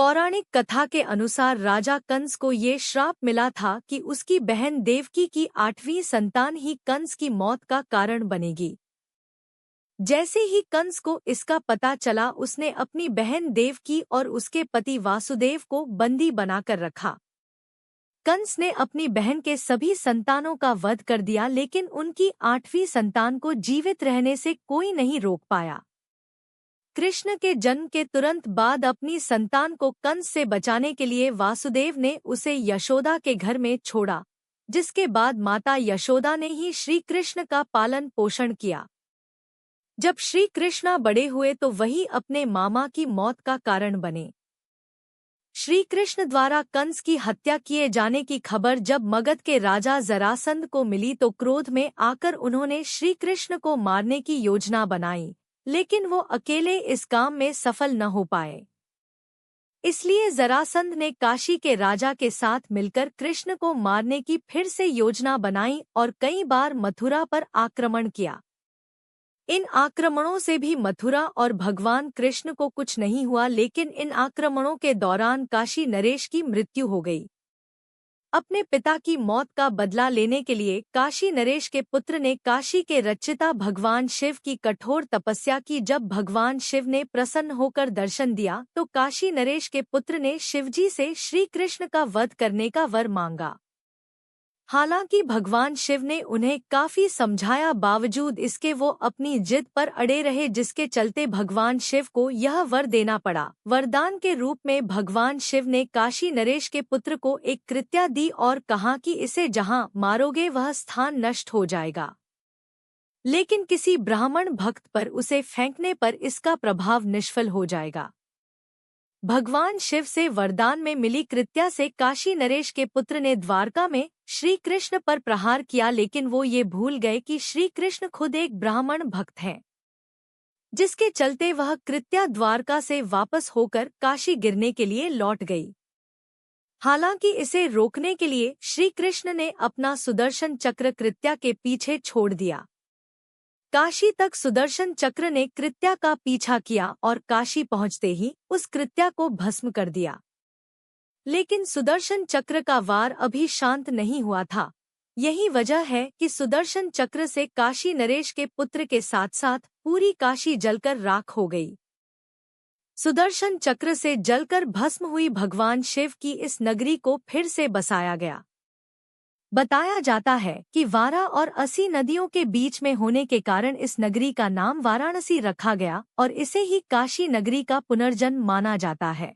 पौराणिक कथा के अनुसार राजा कंस को ये श्राप मिला था कि उसकी बहन देवकी की 8वीं संतान ही कंस की मौत का कारण बनेगी। जैसे ही कंस को इसका पता चला, उसने अपनी बहन देवकी और उसके पति वासुदेव को बंदी बनाकर रखा। कंस ने अपनी बहन के सभी संतानों का वध कर दिया, लेकिन उनकी 8वीं संतान को जीवित रहने से कोई नहीं रोक पाया। कृष्ण के जन्म के तुरंत बाद अपनी संतान को कंस से बचाने के लिए वासुदेव ने उसे यशोदा के घर में छोड़ा, जिसके बाद माता यशोदा ने ही श्री कृष्ण का पालन पोषण किया। जब श्री कृष्ण बड़े हुए तो वही अपने मामा की मौत का कारण बने। श्री कृष्ण द्वारा कंस की हत्या किए जाने की खबर जब मगध के राजा जरासंध को मिली तो क्रोध में आकर उन्होंने श्री कृष्ण को मारने की योजना बनाई, लेकिन वो अकेले इस काम में सफल न हो पाए। इसलिए जरासंध ने काशी के राजा के साथ मिलकर कृष्ण को मारने की फिर से योजना बनाई और कई बार मथुरा पर आक्रमण किया। इन आक्रमणों से भी मथुरा और भगवान कृष्ण को कुछ नहीं हुआ, लेकिन इन आक्रमणों के दौरान काशी नरेश की मृत्यु हो गई। अपने पिता की मौत का बदला लेने के लिए काशी नरेश के पुत्र ने काशी के रचयिता भगवान शिव की कठोर तपस्या की। जब भगवान शिव ने प्रसन्न होकर दर्शन दिया तो काशी नरेश के पुत्र ने शिवजी से श्री कृष्ण का वध करने का वर मांगा। हालांकि भगवान शिव ने उन्हें काफी समझाया, बावजूद इसके वो अपनी जिद पर अड़े रहे, जिसके चलते भगवान शिव को यह वर देना पड़ा। वरदान के रूप में भगवान शिव ने काशी नरेश के पुत्र को एक कृत्या दी और कहा कि इसे जहां मारोगे वह स्थान नष्ट हो जाएगा, लेकिन किसी ब्राह्मण भक्त पर उसे फेंकने पर इसका प्रभाव निष्फल हो जाएगा। भगवान शिव से वरदान में मिली कृत्या से काशी नरेश के पुत्र ने द्वारका में श्री कृष्ण पर प्रहार किया, लेकिन वो ये भूल गए कि श्री कृष्ण खुद एक ब्राह्मण भक्त हैं, जिसके चलते वह कृत्या द्वारका से वापस होकर काशी गिरने के लिए लौट गई। हालांकि इसे रोकने के लिए श्री कृष्ण ने अपना सुदर्शन चक्र कृत्या के पीछे छोड़ दिया। काशी तक सुदर्शन चक्र ने कृत्या का पीछा किया और काशी पहुंचते ही उस कृत्या को भस्म कर दिया। लेकिन सुदर्शन चक्र का वार अभी शांत नहीं हुआ था। यही वजह है कि सुदर्शन चक्र से काशी नरेश के पुत्र के साथ साथ पूरी काशी जलकर राख हो गई। सुदर्शन चक्र से जलकर भस्म हुई भगवान शिव की इस नगरी को फिर से बसाया गया। बताया जाता है कि वारा और असी नदियों के बीच में होने के कारण इस नगरी का नाम वाराणसी रखा गया और इसे ही काशी नगरी का पुनर्जन्म माना जाता है।